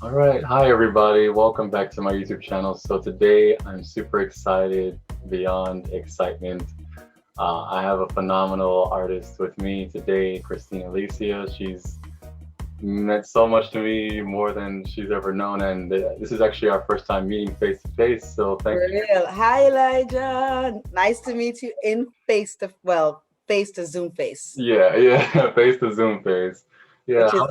All right. Hi, everybody. Welcome back to my YouTube channel. So, today I'm super excited beyond excitement. I have a phenomenal artist with me today, Kristine Alicia. She's meant so much to me, more than she's ever known. And this is actually our first time meeting face to face. So, thank For you. real. Hi, Elijah. Nice to meet you in face to Zoom face, Yeah, yeah. Face to Zoom face. Yeah. which is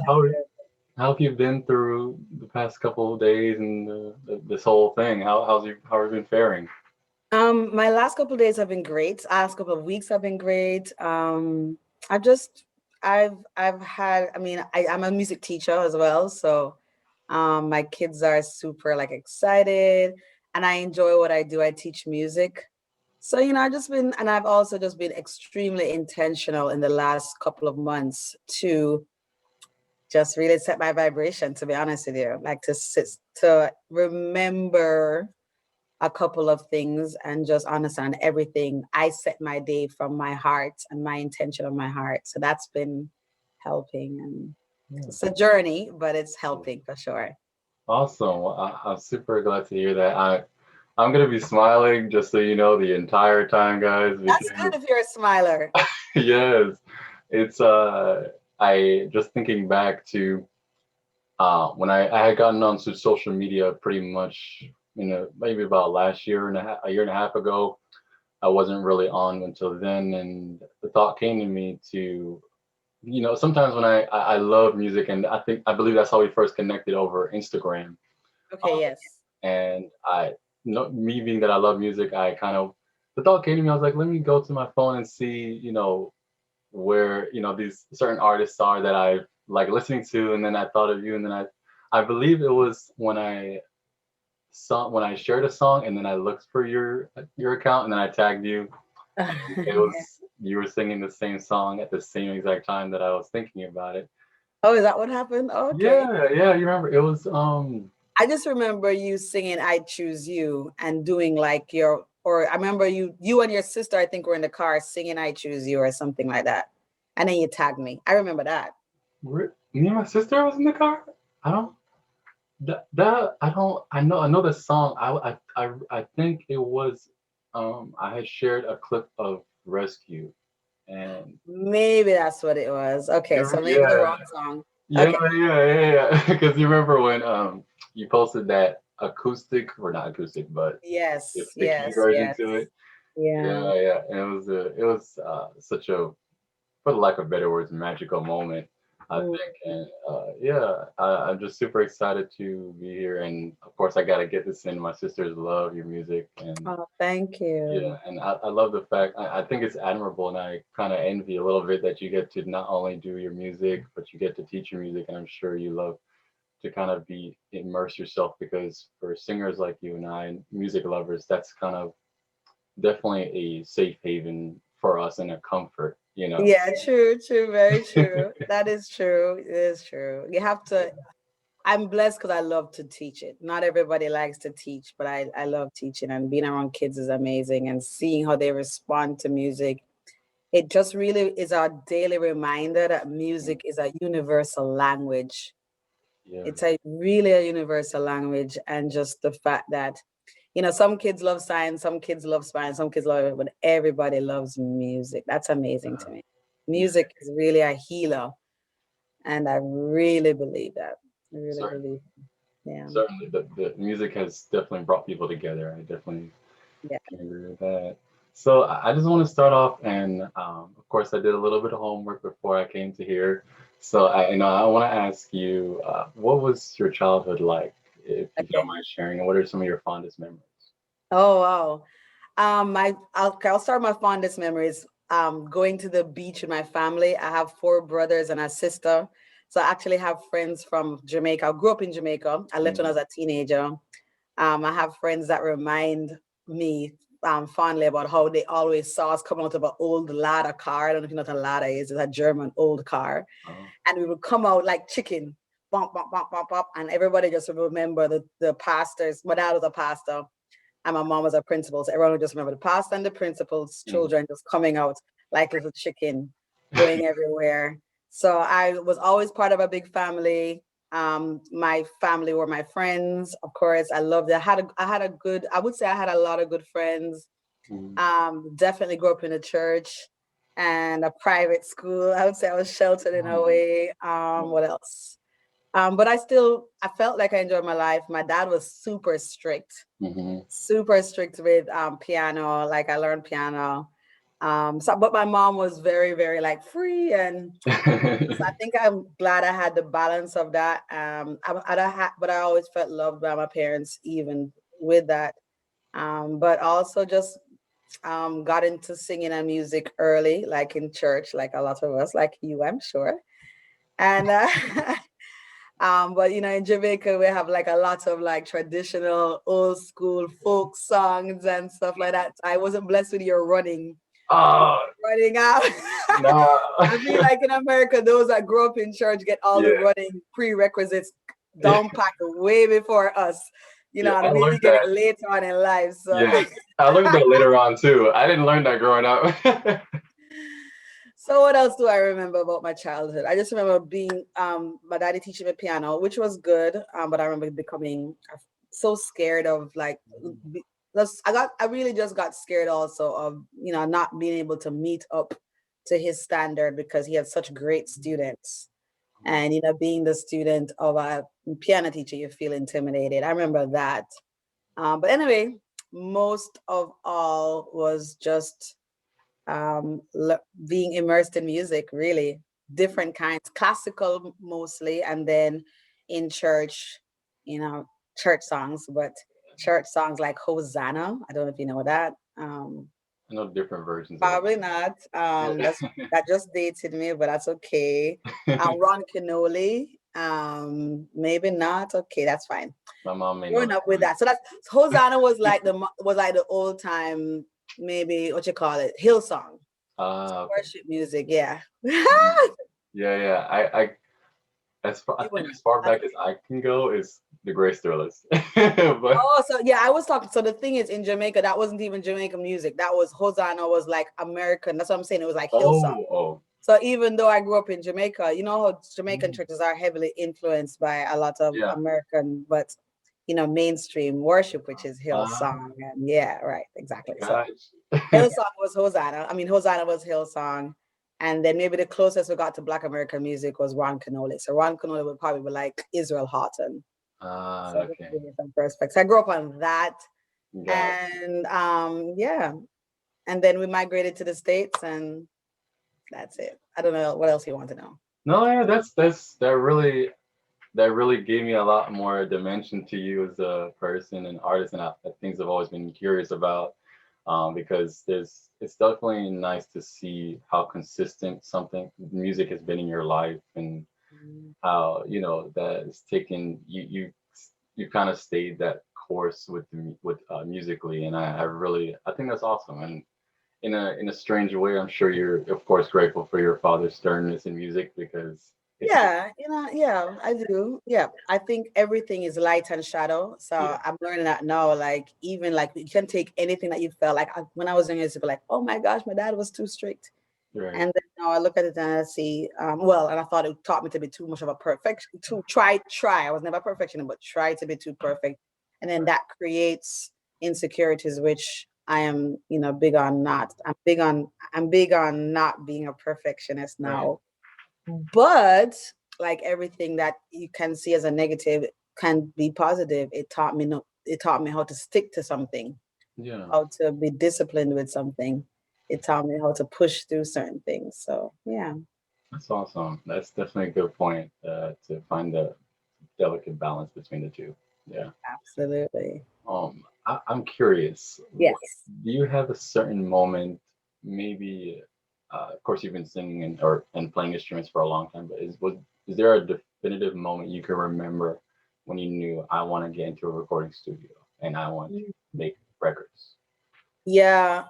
How have you been through the past couple of days and this whole thing? How have you been faring? my last couple of days have been great. Last couple of weeks have been great. I've just I've had I'm a music teacher as well, so my kids are super like excited and I enjoy what I do. I teach music. So, I've just been, and I've also just been extremely intentional in the last couple of months to just really set my vibration, to be honest with you, like to remember a couple of things and just understand everything. I set my day from my heart and my intention of my heart. So that's been helping. And Yeah. it's a journey, but it's helping for sure. Awesome. Well, I'm super glad to hear that. I'm gonna be smiling just so you know the entire time, guys, That's because good if you're a smiler. yes, it's I just thinking back to when I had gotten onto social media pretty much, maybe about last year and a year and a half ago. I wasn't really on until then, and the thought came to me to, sometimes when I love music, and I believe that's how we first connected over Instagram. Okay, yes. And me being that I love music, the thought came to me. I was like, let me go to my phone and see, where these certain artists are that I like listening to, and then I thought of you, and then I believe it was when I shared a song, and then I looked for your account, and then I tagged you. It was you were singing the same song at the same exact time that I was thinking about it. Oh, is that what happened? Oh, okay. Yeah, yeah, you remember? It was I just remember you singing I Choose You and doing like or I remember you and your sister, I think, were in the car singing I Choose You or something like that. And then you tagged me. I remember that. me and my sister was in the car. I don't that I know the song. I think it was I had shared a clip of Rescue, and Maybe that's what it was. Okay, so maybe the yeah, wrong song. yeah, Okay. yeah, yeah. Because you remember when you posted that acoustic, or not acoustic, but Yes, the key yes, version yes. to it. Yeah. Yeah, yeah. And it was such a, for the lack of better words, magical moment, I Mm. think. And yeah, I'm just super excited to be here. And of course, I gotta get this in. My sisters love your music, and Oh, thank yeah, you. and I love the fact. I think it's admirable, and I kind of envy a little bit that you get to not only do your music, but you get to teach your music. And I'm sure you love to kind of be immerse yourself, because for singers like you and I, and music lovers, that's kind of definitely a safe haven for us and a comfort, you know. Yeah, true, true, very true. That is true. It is true. You have to I'm blessed because I love to teach it. Not everybody likes to teach, but I love teaching, and being around kids is amazing, and seeing how they respond to music. It just really is our daily reminder that music is a universal language. Yeah. It's a really a universal language, and just the fact that, some kids love science, some kids love science, some kids love it, but everybody loves music. That's amazing to me. Yeah, Music is really a healer, and I really believe that. I really certainly. believe. Yeah. Certainly, the music has definitely brought people together. I definitely Yeah. can agree with that. So I just want to start off, and of course, I did a little bit of homework before I came to here. So I want to ask you, what was your childhood like, if you don't Okay. mind sharing, and what are some of your fondest memories? Oh wow. I'll start my fondest memories. Going to the beach with my family. I have four brothers and a sister. So I actually have friends from Jamaica. I grew up in Jamaica. I left when I Mm, was a teenager. I have friends that remind me fondly about how they always saw us coming out of an old Lada car. I don't know if you know what a Lada is. It's a German old car. oh, And we would come out like chicken, bump, bump, bump, bump, bump. And everybody just would remember the pastors. My dad was a pastor and my mom was a principal. So everyone would just remember the pastor and the principal's mm. children just coming out like little chicken, going everywhere. So I was always part of a big family. My family were my friends. Of course, I loved it. I had a good, I would say I had a lot of good friends. Mhm. Definitely grew up in a church and a private school. I would say I was sheltered in a Mm. way. Yeah. What else? But I felt like I enjoyed my life. My dad was Mhm. super strict with piano. Like I learned piano. But my mom was very, very like free, and so I think I'm glad I had the balance of that. But I always felt loved by my parents, even with that. But also just got into singing and music early, like in church, like a lot of us, like you, I'm sure. And but in Jamaica we have like a lot of like traditional old school folk songs and stuff like that. I wasn't blessed with your Oh running out. no. I feel like in America, those that grew up in church get all the Yeah. running prerequisites down packed way before us. Yeah. And I we learned get it that. later on in life. So Yeah. I learned that later on too. I didn't learn that growing up. So what else do I remember about my childhood? I just remember being my daddy teaching me piano, which was good. But I remember becoming so scared of like I really just got scared also of not being able to meet up to his standard because he had such great students. And being the student of a piano teacher, you feel intimidated. I remember that. But anyway, most of all was just being immersed in music, really different kinds, classical mostly, and then in church, you know, church songs, but church songs like Hosanna. I don't know if you know that. I know different versions of Probably not. it. That just dated me, but that's okay. Ron Canoli. Maybe not. Okay, that's fine. My mom may know Growing that up with one. that, so that's Hosanna was like the old time, maybe what you call it, Hillsong Okay. worship music. Yeah. Mm. Yeah, yeah. I You think wouldn't. as far That's back as I can go is the Grace Thrillers. But Oh, so yeah, I was talking. So the thing is, in Jamaica, that wasn't even Jamaican music. That was Hosanna was like American. That's what I'm saying. It was like Hillsong. oh. So even though I grew up in Jamaica, you know how Jamaican Mm. churches are heavily influenced by a lot of Yeah. American, but mainstream worship, which is Ah, Hillsong. And yeah, right, exactly. So gosh. Hillsong was Hosanna. I mean, Hosanna was Hillsong. And then maybe the closest we got to Black American music was Ron Canoli. So Ron Canoli would probably be like Israel Houghton. Ah, So just to okay. give you some perspective. So I grew up on that. Got And yeah. And then we migrated to the States and that's it. I don't know what else you want to know. No, yeah, that really gave me a lot more dimension to you as a person and artist, and things I've always been curious about. Because it's definitely nice to see how consistent something music has been in your life, and Mm. how that it's taken you kind of stayed that course with musically, and I think that's awesome. And in a strange way, I'm sure you're of course grateful for your father's sternness in music, because it's Yeah, yeah, I do. Yeah, I think everything is light and shadow. So yeah, I'm learning that now. Like even like you can take anything that you felt like when I was young, I used to be like, oh my gosh, my dad was too strict. right, And then now I look at it and I see, well, and I thought it taught me to be too much of a perfection, to try. I was never a perfectionist, but try to be too perfect. And then right, that creates insecurities, which I am, big on not. I'm big on not being a perfectionist right, now. But like everything that you can see as a negative can be positive. It taught me how to stick to something, yeah. how to be disciplined with something. It taught me how to push through certain things. So yeah, That's awesome. That's definitely a good point, to find the delicate balance between the two. Yeah. absolutely. I'm curious. Yes. Do you have a certain moment, maybe? Of course, you've been singing and playing instruments for a long time, but is there a definitive moment you can remember when you knew, I want to get into a recording studio and I want to make records? Yeah.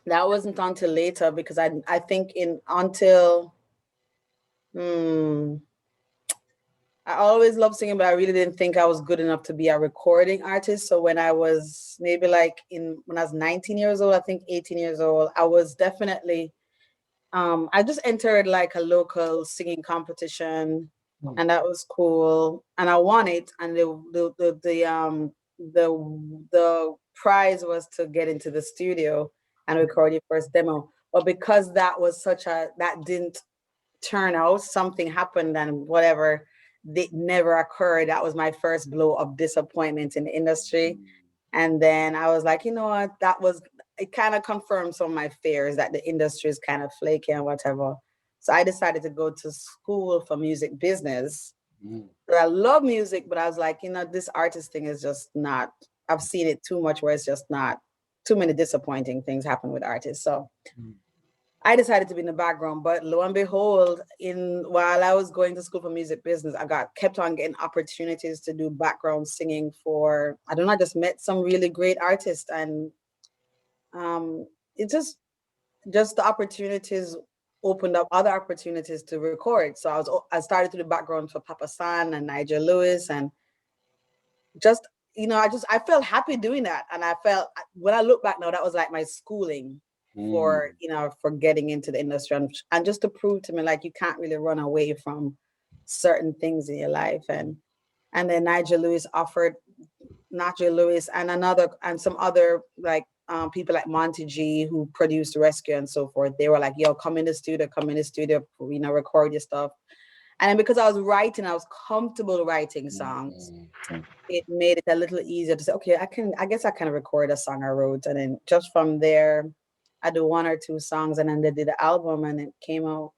That wasn't until later because I think in until hmm, I always loved singing, but I really didn't think I was good enough to be a recording artist. So when I was maybe like when I was 19 years old, I think 18 years old, I was definitely I just entered like a local singing competition. Mm, and that was cool. And I won it, and the prize was to get into the studio and record your first demo. But because that didn't turn out, something happened, and whatever, it never occurred. That was my first blow of disappointment in the industry. And then I was like, you know what, it kind of confirmed some of my fears that the industry is kind of flaky and whatever. So I decided to go to school for music business. mm, But I love music, but I was like, you know, this artist thing is just not, I've seen it too much where it's just not, too many disappointing things happen with artists. So mm, I decided to be in the background, but lo and behold, in while I was going to school for music business, I got kept on getting opportunities to do background singing for, I don't know, I just met some really great artists, and um it just the opportunities opened up other opportunities to record. So I started to do background for Papa San and Nigel Lewis, and just, I felt happy doing that. And I felt, when I look back now, that was like my schooling for, mm, for getting into the industry, and just to prove to me, like, you can't really run away from certain things in your life. And then Nigel Lewis and some other, like, people like Monty G, who produced Rescue and so forth. They were like, yo, come in the studio, record your stuff. And then because I was writing, I was comfortable writing songs, mm, it made it a little easier to say, okay, I guess I can record a song I wrote. And then just from there, I do one or two songs, and then they did the album, and it came out.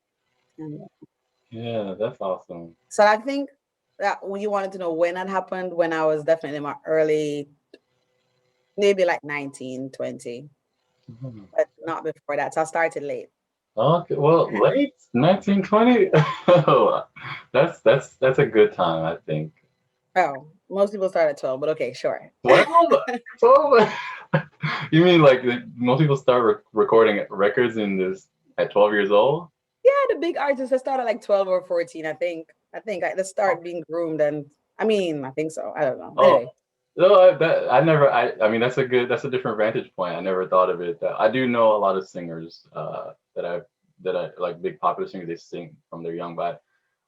And yeah, that's awesome. so I think that when you wanted to know when that happened, when I was definitely in my early, maybe like 19, 20, Mhm. but not before that. So I started late. Okay, well, late 1920. That's a good time, I think. Oh, most people start at 12, but okay, sure. 12? 12? You mean like most people start recording records in this at 12 years old? Yeah, the big artists, I started like 12 or 14, I think. They start being groomed, and I think so. I don't know. Oh, Anyway, no, I never, I mean, that's a different vantage point. I never thought of it that I do know a lot of singers, that I like big popular singers, they sing from their young, but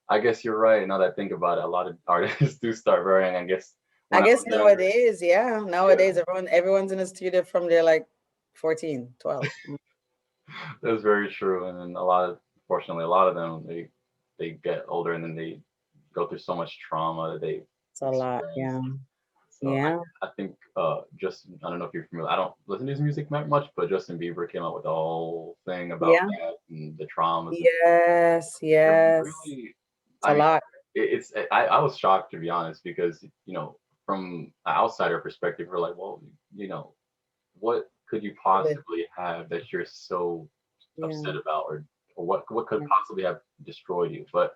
I guess you're right. Now that I think about it, a lot of artists do start very young. I guess I when I guess was younger, nowadays, yeah, yeah, nowadays everyone's in the studio from their like 14, 12. that's very true. And then unfortunately, a lot of them, they get older and then they go through so much trauma that they It's a lot. experience. Yeah. So Yeah. I think Justin, I don't know if you're familiar. I don't listen to his music much, but Justin Bieber came out with a whole thing about Yeah. that and the traumas. And Yes. it Yes. really, It's I a mean, lot. I was shocked to be honest because from an outsider perspective, we're like, well, what could you possibly have that you're so Yeah. upset about, or what could Yeah. possibly have destroyed you? But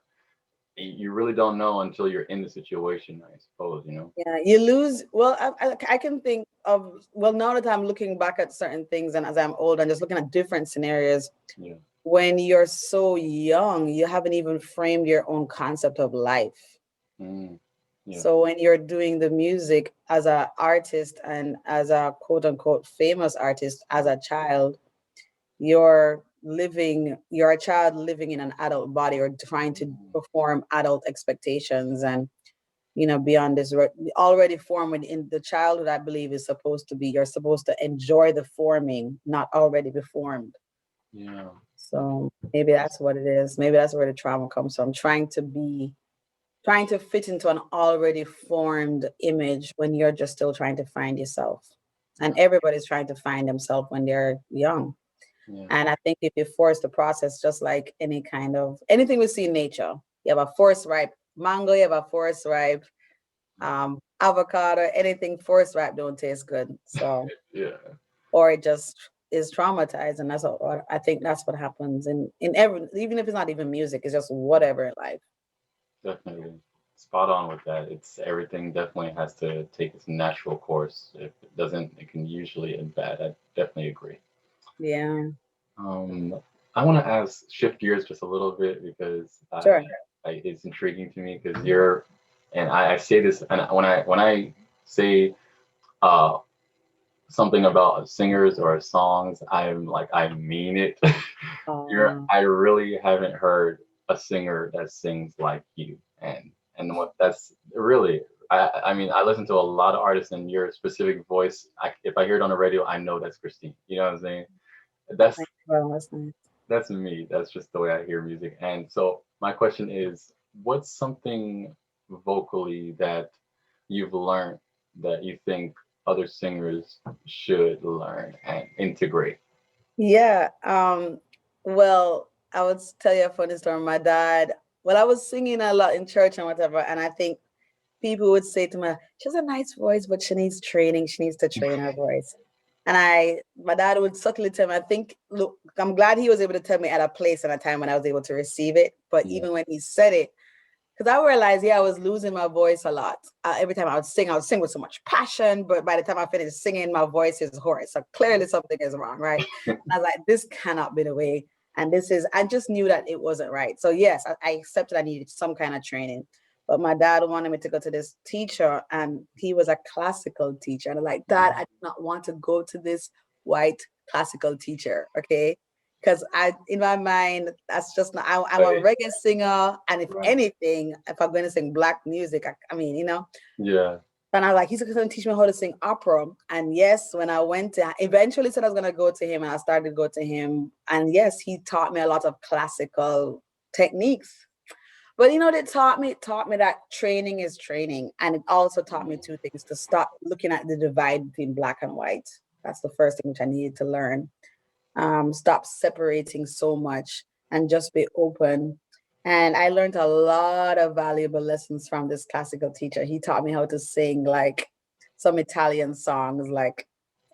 you really don't know until you're in the situation, I suppose. Yeah. You lose. Well, I can think of, well, now that I'm looking back at certain things, and as I'm old and just looking at different scenarios, Yeah. when you're so young, you haven't even framed your own concept of life. Mm, yeah. So when you're doing the music as an artist and as a quote unquote famous artist as a child, you're a child living in an adult body, or trying to perform adult expectations, and beyond this already formed within the childhood. I believe is supposed to be, you're supposed to enjoy the forming, not already be formed. Yeah. So maybe that's what it is. Maybe that's where the trauma comes from, trying to fit into an already formed image when you're just still trying to find yourself. And Yeah. everybody's trying to find themselves when they're young. Yeah. And I think if you force the process, just like anything we see in nature, you have a force ripe mango, you have a force ripe avocado, anything force ripe don't taste good. So, Yeah. or it just is traumatized. And I think that's what happens in every, even if it's not even music, it's just whatever in life. Definitely. Spot on with that. It's everything definitely has to take its natural course. If it doesn't, it can usually end bad. I definitely agree. Yeah, Um, I want to shift gears just a little bit because sure. it's intriguing to me because and I say this, and when I say uh, something about singers or songs, I'm like, I mean it. Uh, I really haven't heard a singer that sings like you. And what that's really, I mean, I listen to a lot of artists, and your specific voice, if I hear it on the radio, I know that's Kristine. You know what I'm saying? That's Thank you. Well, that's nice. that's me. That's just the way I hear music. And so my question is, what's something vocally that you've learned that you think other singers should learn and integrate? Yeah. Well, I would tell you a funny story. My dad, well, I was singing a lot in church and whatever, and I think people would say to me, she has a nice voice, but she needs training. She needs to train her voice. And my dad would subtly tell me, I think, look, I'm glad he was able to tell me at a place and a time when I was able to receive it. But Yeah. even when he said it, because I realized, yeah, I was losing my voice a lot. Every time I would sing with so much passion, but by the time I finished singing, my voice is hoarse. So clearly something is wrong, right? And I was like, this cannot be the way. And I just knew that it wasn't right. So yes, I accepted I needed some kind of training. But my dad wanted me to go to this teacher, and he was a classical teacher. And I'm like, Dad, I do not want to go to this white classical teacher, okay? Because in my mind, that's just not, I'm a Right. reggae singer. And if Right. anything, if I'm going to sing black music, I mean, Yeah. and I was like, he's going to teach me how to sing opera. And yes, when I went to, eventually said I was going to go to him, and I started to go to him. And yes, he taught me a lot of classical techniques. But they taught me that training is training. And it also taught me two things: to stop looking at the divide between black and white. That's the first thing which I needed to learn. Stop separating so much and just be open. And I learned a lot of valuable lessons from this classical teacher. He taught me how to sing like some Italian songs,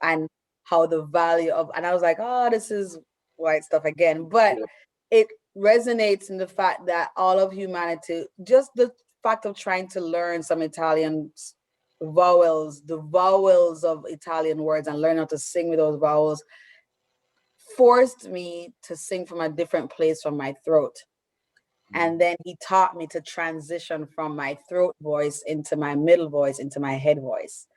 and how the value of, and I was like, oh, this is white stuff again. But Yeah. it resonates in the fact that all of humanity, just the fact of trying to learn some Italian vowels, the vowels of Italian words, and learn how to sing with those vowels forced me to sing from a different place from my throat. And then he taught me to transition from my throat voice into my middle voice, into my head voice.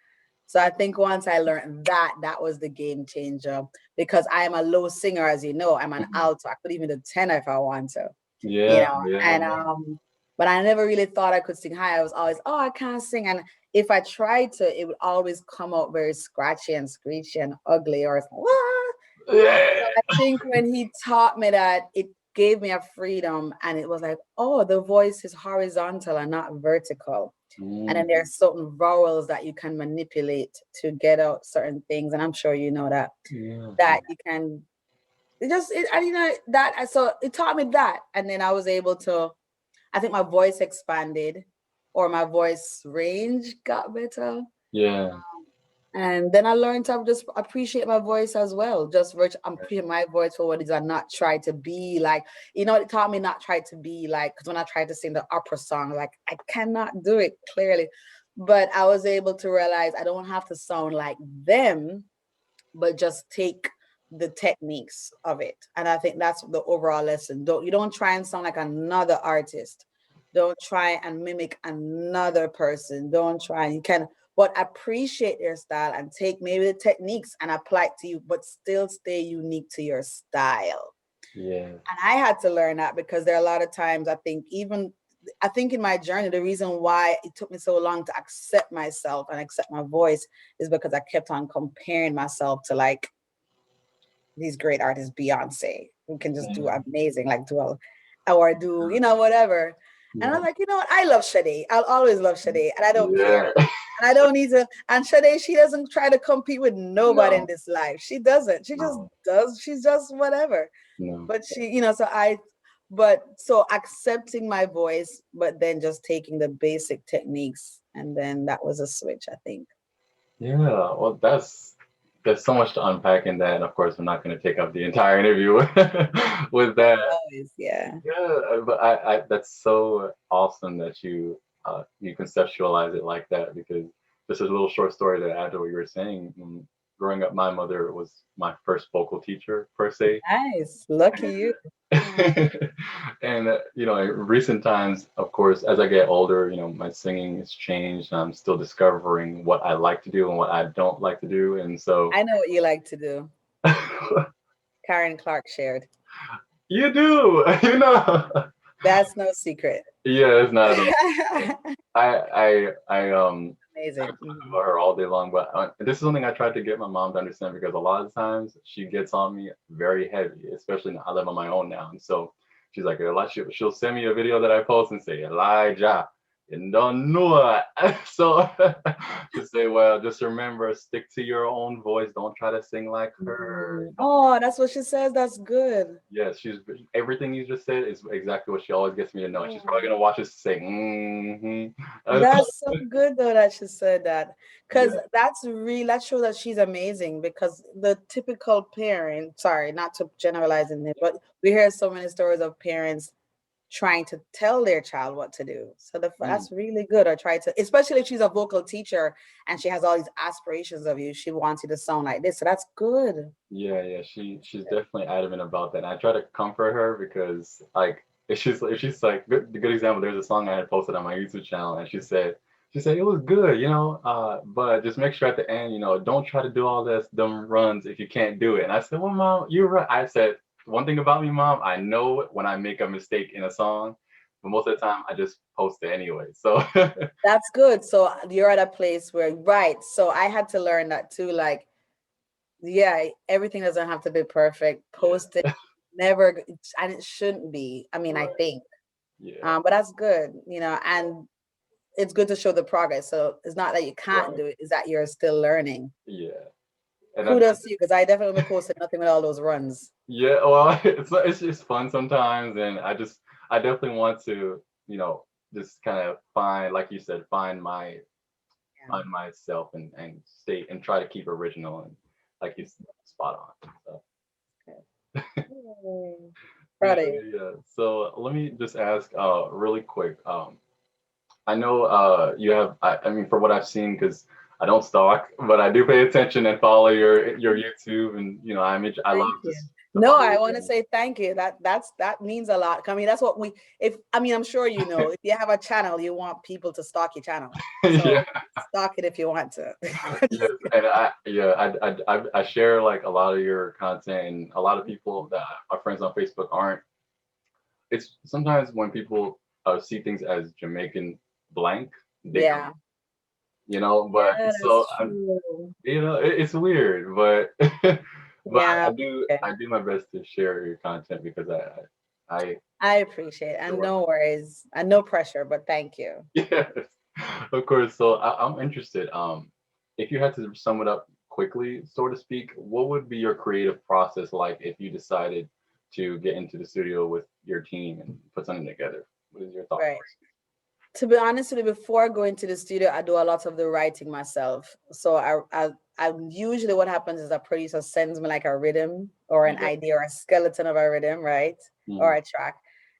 So I think once I learned that, that was the game changer, because I am a low singer, as you know. I'm an Mhm. alto. I could even do tenor if I want to, Yeah. Yeah. and but I never really thought I could sing high. I was always, oh, I can't sing. And if I tried to, it would always come out very scratchy and screechy and ugly, or it's, "Wah." Yeah. I think when he taught me that, it gave me a freedom, and it was like, oh, the voice is horizontal and not vertical. And then Mhm. there's certain vowels that you can manipulate to get out certain things. And I'm sure you know that Yeah. you can and that, so it taught me that. And then I was able to, I think my voice expanded, or my voice range got better. Yeah. And then I learned to just appreciate my voice as well. Just appreciate my voice for what it is, and not try to be like, it taught me not try to be like, because when I tried to sing the opera song, like I cannot do it clearly. But I was able to realize I don't have to sound like them, but just take the techniques of it. And I think that's the overall lesson. You don't try and sound like another artist. Don't try and mimic another person. Don't try. You can, but appreciate their style and take maybe the techniques and apply it to you, but still stay unique to your style. Yeah. And I had to learn that, because there are a lot of times I think in my journey, the reason why it took me so long to accept myself and accept my voice is because I kept on comparing myself to like these great artists, Beyonce, who can just do Yeah. amazing, like or do, whatever. And I Yeah. was like, I love Sade. I'll always love Sade, and I don't care. Yeah. And I don't need to. And Sade, she doesn't try to compete with nobody in No. this life. She doesn't. She just No. does. She's just whatever. No. But so accepting my voice, but then just taking the basic techniques. And then that was a switch, I think. Yeah. Well, there's so much to unpack in that, and of course, I'm not going to take up the entire interview with that. Always, yeah. Yeah, but I that's so awesome that you conceptualize it like that, because just a little short story to add to what you were saying. Growing up, my mother was my first vocal teacher per se. Nice. Lucky you. And in recent times, of course, as I get older, my singing has changed, and I'm still discovering what I like to do and what I don't like to do. And so I know what you like to do. Karen Clark shared. you do. That's no secret. Yeah, it's not at all. I Amazing. could talk about her all day long, but this is something I tried to get my mom to understand because a lot of times she gets on me very heavy, especially now I live on my own now, and so she's like, she'll send me a video that I post and say, Elijah, you don't know it. So to say, well, just remember, stick to your own voice. Don't try to sing like her. Oh, that's what she says. That's good. Yes, she's everything you just said is exactly what she always gets me to know. She's probably Oh, gonna watch us say, mm-hmm. that's so good though that she said that. Because Yeah. that shows that she's amazing because the typical parent, sorry, not to generalize in it, but we hear so many stories of parents trying to tell their child what to do. So Mm. that's really good. Or try to, especially if she's a vocal teacher and she has all these aspirations of you, she wants you to sound like this. So that's good. Yeah, she's definitely adamant about that. And I try to comfort her because like if she's like the good example, there's a song I had posted on my YouTube channel and she said it was good, but just make sure at the end, don't try to do all this dumb runs if you can't do it. And I said, well, mom, you're right. I said one thing about me, mom, I know when I make a mistake in a song, but most of the time I just post it anyway. So That's good. So you're at a place where, right. So I had to learn that too. Like, yeah, everything doesn't have to be perfect. Post it, yeah, never, and it shouldn't be. I mean, I right. think, Yeah, but that's good, and it's good to show the progress. So it's not that you can't right. do it, it's that you're still learning. Yeah. And I, Kudos to you, because I definitely posted nothing with all those runs. yeah, well, it's just fun sometimes, and I definitely want to, just kind of find, like you said, Yeah. find myself and stay and try to keep original and like you said, spot on. So Okay. Yay. yeah, Proud of you. yeah. So let me just ask, really quick. I know you have. I mean, for what I've seen, because I don't stalk, but I do pay attention and follow your YouTube, and I love Thank you. just to No, follow I your want to journey. say thank you. That means a lot. I mean, that's what we if I mean, I'm sure if you have a channel, you want people to stalk your channel. Yeah. So stalk it if you want to. Yes, and I share like a lot of your content, and a lot of people that my friends on Facebook aren't. It's sometimes when people see things as Jamaican blank, they don't, Yeah. But Yeah, so that's true. it's weird, but but Yeah. Okay. I do my best to share your content because I I appreciate it. enjoy And what no worries. And no pressure, but thank you. yes, of course. So I'm interested. If you had to sum it up quickly, so to speak, what would be your creative process like if you decided to get into the studio with your team and put something together? What is your thought Right. To be honest with you, before going to the studio, I do a lot of the writing myself. So I usually what happens is a producer sends me like a rhythm or an process? idea or a skeleton of a rhythm, right? Yeah. Or a track.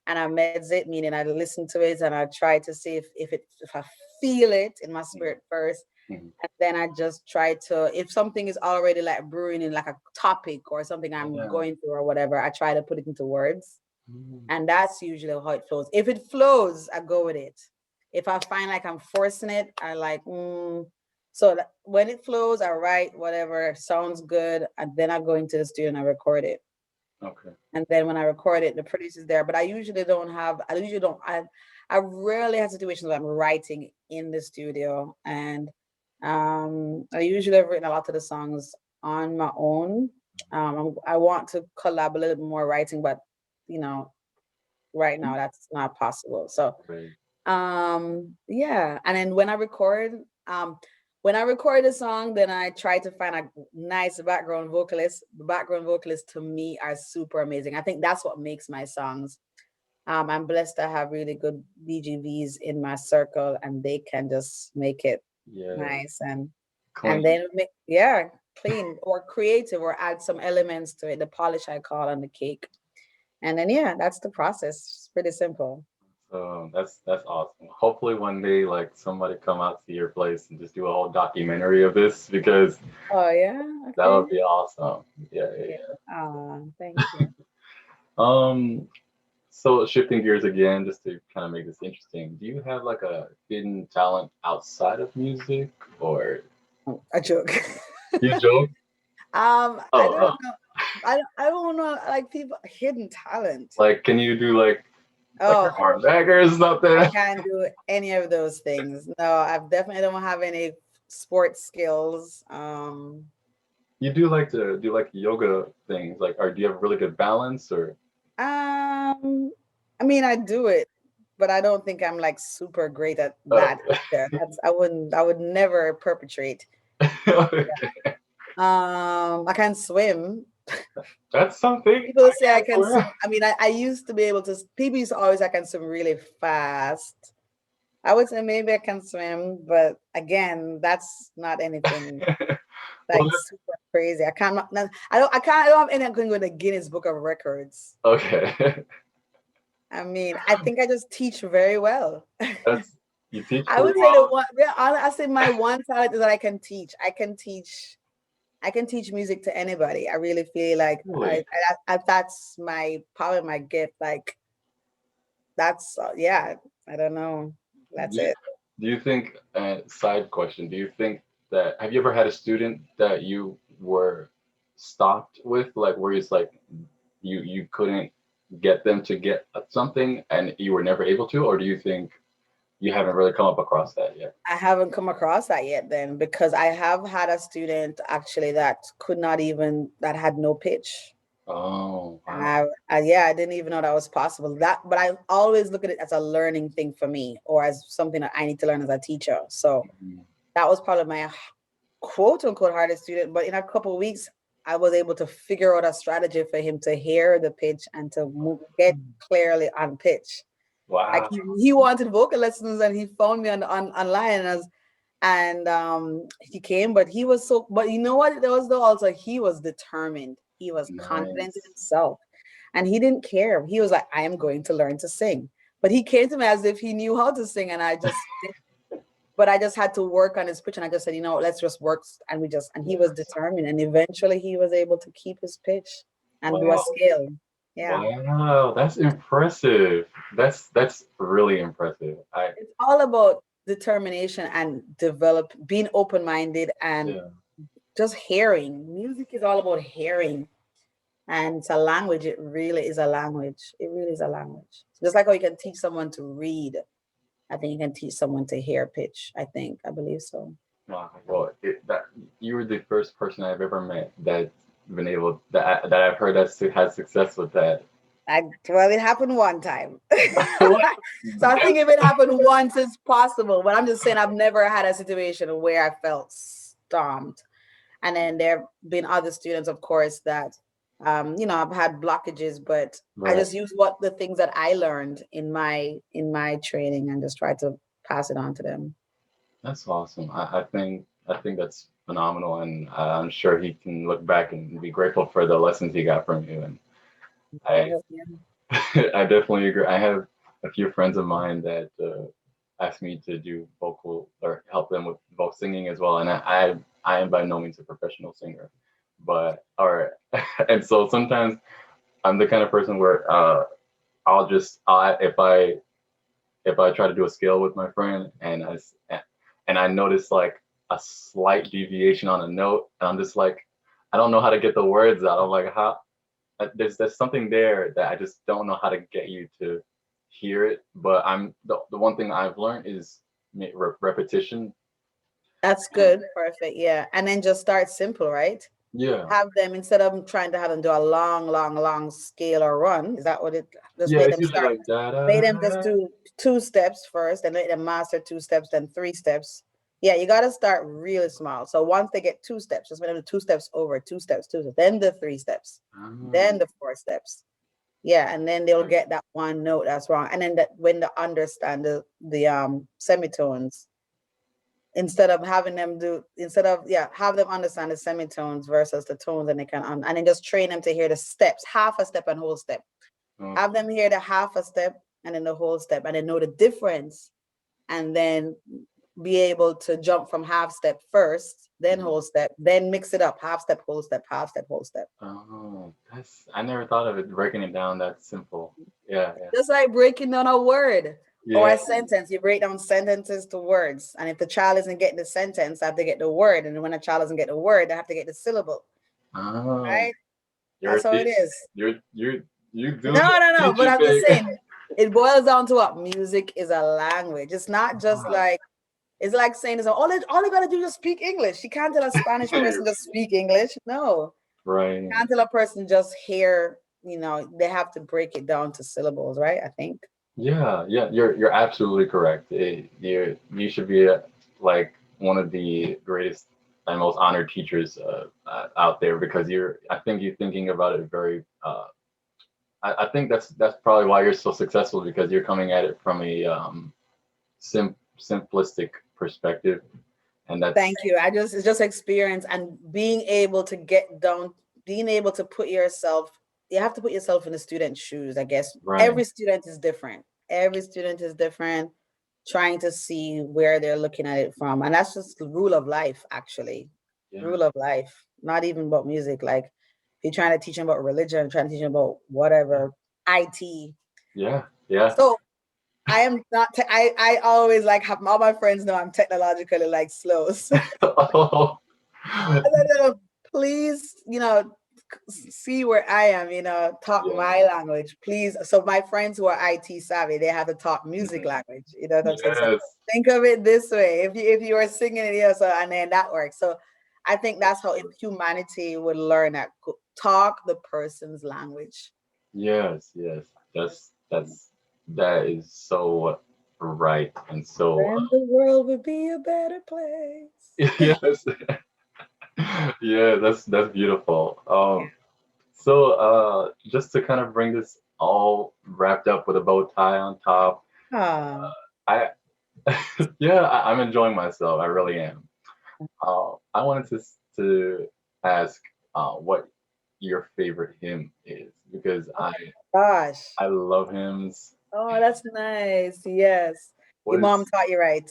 And I meditate, meaning I listen to it and I try to see if I feel it in my Mhm. spirit first. Mhm. And then I just try to, if something is already like brewing in like a topic or something I'm Yeah. going through or whatever, I try to put it into words. Mhm. And that's usually how it flows. If it flows, I go with it. If I find like I'm forcing it, I like, so when it flows, I write whatever sounds good. And then I go into the studio and I record it. Okay. And then when I record it, the producer's there. But I rarely have situations where I'm writing in the studio. And I usually have written a lot of the songs on my own. I want to collab a little bit more writing, but you know, right now that's not possible. So Great. yeah. And then um when I record a song, then I try to find a nice background vocalist. The background vocalists to me are super amazing. I think that's what makes my songs. I'm blessed to have really good BGVs in my circle and they can just make it Yeah. nice and Clean. then make, yeah, clean or creative or add some elements to it, the polish I call on the cake. And then yeah, that's the process. It's pretty simple. So that's awesome. Hopefully one day like somebody come out to your place and just do a whole documentary of this because Oh yeah, that okay. would be awesome. Yeah, yeah, Yeah. Thank you. yeah. So shifting gears again, just to kind of make this interesting, do you have like a hidden talent outside of music, or A joke. you joke? I Oh, don't know. I don't know like people hidden talent. like can you do like Like your Oh, arm daggers, I nothing. can't do any of those things. No, I definitely don't have any sports skills. You do like to do like yoga things, like, or do you have really good balance, or? Um, I mean, I do it, but I don't think I'm like super great at Uh, that either. I would never perpetrate. okay. I can swim. That's something People I say I can't can swim. swim. I mean, I used to be able to, people used to always, I can swim really fast. I would say maybe I can swim, but again, that's not anything Well, like super crazy. I can't, I don't have anything with the Guinness Book of Records. okay. I mean, I think I just teach very well. That's you teach I pretty would say the well. one, yeah, I say my one talent is that I can teach. I can teach music to anybody. I really feel like Really? that's my probably my gift. Like that's yeah. I don't know. That's Do you, it. do you think, side question, do you think that, have you ever had a student that you were stopped with, like where it's like you couldn't get them to get something and you were never able to, or do you think you haven't really come up across that yet? I haven't come across that yet then because I have had a student actually that could not even that had no pitch. Oh, And wow. yeah, I didn't even know that was possible. That, but I always look at it as a learning thing for me, or as something that I need to learn as a teacher. So Mhm. that was probably my quote unquote hardest student. But in a couple of weeks, I was able to figure out a strategy for him to hear the pitch and to get clearly on pitch. Like Wow. he wanted vocal lessons, and he found me on online, and he came, but he was so, but you know what there was though, also he was determined, he was confident in Nice. himself, and he didn't care. He was like, I am going to learn to sing. But he came to me as if he knew how to sing, and I just did, but I just had to work on his pitch, and I just said, let's just work. And we just, and he was Yes. determined, and eventually he was able to keep his pitch and do a Wow. scale. Yeah, Wow. That's impressive. That's really impressive. I it's all about determination and being open-minded and Yeah. just hearing. Music is all about hearing, and it's a language. It really is a language. It really is a language. Just like how you can teach someone to read, I think you can teach someone to hear pitch. I believe so. Wow. Well, that you were the first person I've ever met that's been able that I've heard that had success with that. Well, it happened one time. So I think if it happened once, it's possible. But I'm just saying, I've never had a situation where I felt stomped. And then there have been other students, of course, that I've had blockages, but I Right. just use what the things that I learned in my training and just try to pass it on to them. That's awesome. I think that's phenomenal, and I'm sure he can look back and be grateful for the lessons he got from you. And I Yeah. I definitely agree. I have a few friends of mine that ask me to do vocal or help them with vocal singing as well, and I am by no means a professional singer, but or and so sometimes I'm the kind of person where I'll just if I try to do a scale with my friend and I notice like a slight deviation on a note, and I'm just like, I don't know how to get the words out. I'm like, how there's something there that I just don't know how to get you to hear it. But the one thing I've learned is repetition. That's And good. Perfect. Yeah. And then just start simple, right? yeah, Have them, instead of trying to have them do a long, long, long scale or run. Is that what it, just yeah, make it's them usually start, like da da make da them just da. do 2 steps first and let them master 2 steps, then 3 steps. Yeah, you got to start really small. So once they get 2 steps, just make them do 2 steps over, 2 steps, 2 steps, then the 3 steps, then Oh, the 4 steps. Yeah, and then they'll right. get that one note that's wrong. And then that when they understand the semitones, instead of yeah, have them understand the semitones versus the tones, and they can and then just train them to hear the steps, half a step and whole step. Have Okay. them hear the half a step and then the whole step, and then know the difference, and then be able to jump from half step first, then Mhm. whole step, then mix it up, half step, whole step, half step, whole step. Oh, that's I never thought of it breaking it down that simple. Yeah, yeah, Just like breaking down a word or yeah. a sentence, you break down sentences to words. And if the child isn't getting the sentence, they have to get the word. And when a child doesn't get the word, they have to get the syllable. Oh, Right? you're That's a how it teach. is. You do No, the no, no. But teaching I'm just thing. saying, It boils down to what music is a language. It's not just Ah, like it's like saying is all you gotta do is speak English. You can't tell a Spanish person just speak English. No, you right. can't tell a person just hear. They have to break it down to syllables, right? I think. Yeah, yeah, you're absolutely correct. You should be like one of the greatest and most honored teachers out there because I think you're thinking about it very. I think that's probably why you're so successful because you're coming at it from a simplistic perspective, and that's Thank you. It's just experience and being able to get down, being able to put yourself, you have to put yourself in the student's shoes, I guess. right. Every student is different. Every student is different, trying to see where they're looking at it from. And that's just the rule of life, actually. Yeah, Rule of life, not even about music. Like if you're trying to teach them about religion, trying to teach them about whatever, IT. yeah, yeah. So I am not, I always like have all my friends know I'm technologically like slow. So Oh, please, see where I am, talk yeah. my language, please. So my friends who are IT savvy, they have to talk music Mhm. language. You know what I'm saying? So Yes. think of it this way: if you are singing it, so and then that works. So I think that's how humanity would learn that talk the person's language. Yes, yes. That is so right and so Then the world would be a better place. yes. Yeah, that's beautiful. So just to kind of bring this all wrapped up with a bow tie on top, Ah, I yeah, I'm enjoying myself. I really am. I wanted to ask what your favorite hymn is because gosh. I love hymns. Oh, that's nice. Yes. What Your mom is taught you right.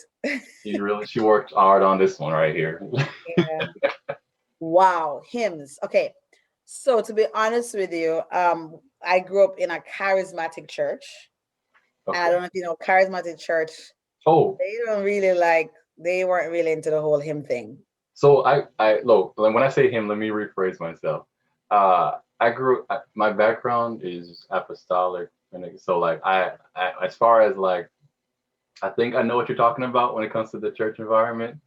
she worked hard on this one right here. Yeah. Wow. Hymns. Okay. So to be honest with you, I grew up in a charismatic church. And I Okay. don't know if you know charismatic church, Oh, they don't really they weren't really into the whole hymn thing. so I look when I say him, let me rephrase myself. My background is apostolic, and so like as far as like I think I know what you're talking about when it comes to the church environment.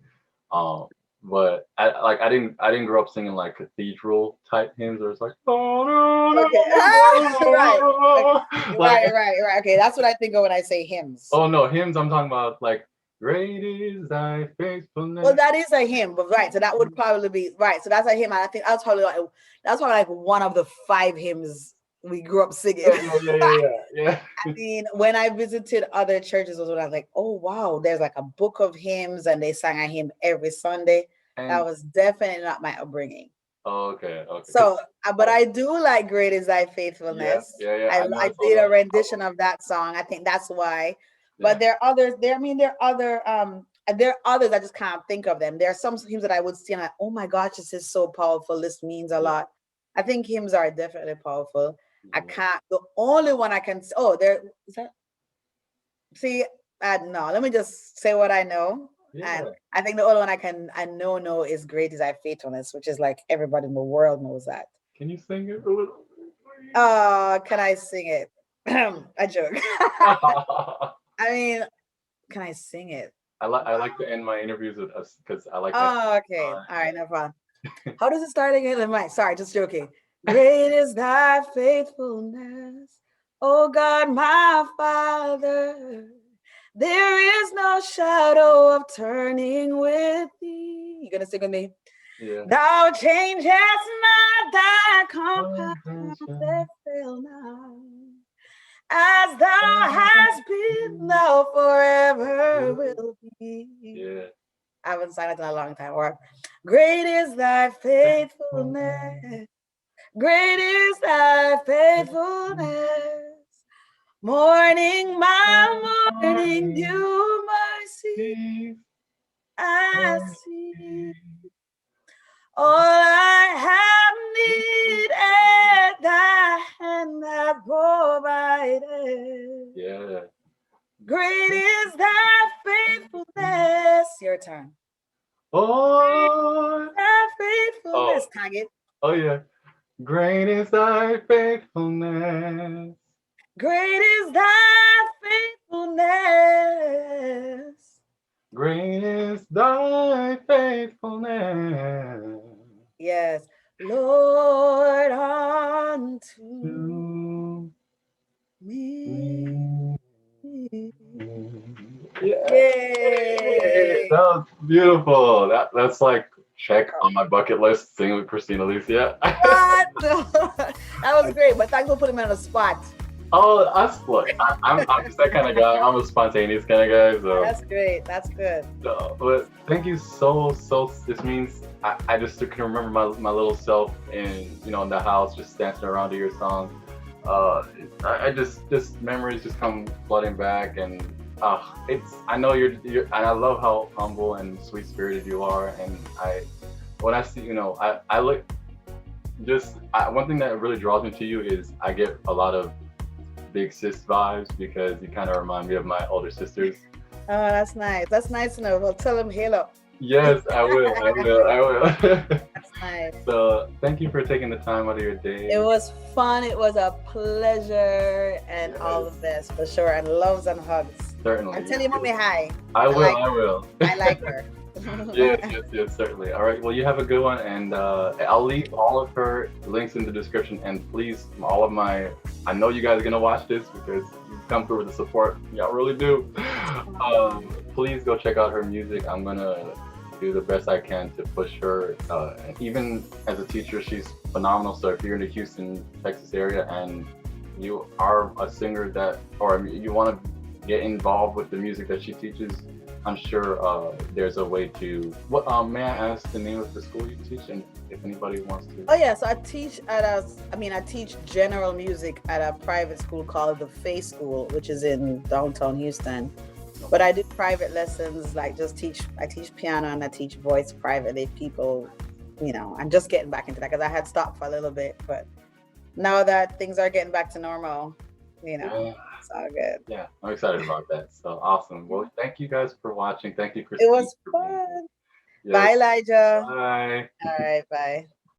Um, but I didn't grow up singing like cathedral type hymns where it's like Okay. Right. Okay. like Right. Okay. That's what I think of when I say hymns. oh no hymns I'm talking about like great is thy Well, faithfulness. that is a hymn, but right. So that would probably be right. So that's a hymn. And I think that's probably like one of the five hymns we grew up singing. Yeah. I mean, when I visited other churches was when I was like, oh wow, there's like a book of hymns and they sang a hymn every Sunday. That And was definitely not my upbringing. oh, okay, because So, but I do like "Great Is Thy Faithfulness." yeah. I know I it's all did a the rendition of that song. I think that's why. But yeah. there are others. There are others. I just can't think of them. There are some hymns that I would see and like, oh my gosh, this is so powerful. This means a Yeah. lot. I think hymns are definitely powerful. I Yeah. can't. The only one I can. Oh, there is that. See, no. Let me just say what I know. And Yeah. I think the only one I know is "Great Is Thy Faithfulness," which is like everybody in the world knows that. Can you sing it a little bit, Can I sing it? A joke. please? I mean, can I sing it? I like to end my interviews with us because I like that. Oh, okay. All right, no problem. How does it start again? Sorry, just joking. Great is thy faithfulness, oh God, my Father. There is no shadow of turning with thee. You gonna sing with me? Yeah. Thou changest not thy compassion, they Compassion. fail not. As thou hast been, thou forever will be. Yeah. I haven't sung it in a long time. Or great is thy faithfulness. Great is thy faithfulness. Morning by morning, new mercy I see. All I have needed, thy hand hath provided. Yeah. Great is thy faithfulness. Your turn. Oh. Thy faithfulness. Oh. Tag it. Oh yeah. Great is thy faithfulness. Great is thy faithfulness. Great is thy faithfulness. Yes, Lord, unto To me. me. Yeah, that Yay! was beautiful. That's like check on my bucket list. Sing with Kristine Alicia. What? That was great, but thanks for putting me on the spot. Oh, us look. I'm just that kind of guy. I'm a spontaneous kind of guy. So, That's great. That's good. but thank you so. This means I just can remember my little self in in the house just dancing around to your song. I just memories just come flooding back, and it's I know you're and I love how humble and sweet spirited you are, and when I see I look one thing that really draws me to you is I get a lot of big sis vibes because you kind of remind me of my older sisters. Oh, that's nice. That's nice to know. Well, tell him hello. Yes, I will. I will. I will. That's nice. So thank you for taking the time out of your It day. was fun. It was a pleasure and all Yes, of this for sure. And loves and hugs. certainly. And tell your mommy hi. I I will. like I will. I like her. Yes, certainly. All right. Well, you have a good one, and I'll leave all of her links in the description. And please, all of my, I know you guys are gonna watch this because you come through with the support. Y'all really do. Please go check out her music. I'm gonna do the best I can to push her. And even as a teacher, she's phenomenal. So if you're in the Houston, Texas area, and you are a singer or you want to get involved with the music that she teaches, I'm sure there's a way to. What may I ask the name of the school you teach, and if anybody wants to? Oh yeah, so I teach general music at a private school called the Faith School, which is in downtown Houston. But I do private lessons, like I teach piano and I teach voice privately. People, I'm just getting back into that because I had stopped for a little bit, but now that things are getting back to normal, Yeah, it's all good. yeah, I'm excited about that. So awesome. Well, thank you guys for watching. Thank you, It Kristine, was for being here. fun. Yes. Bye, Elijah. Bye. All right, bye.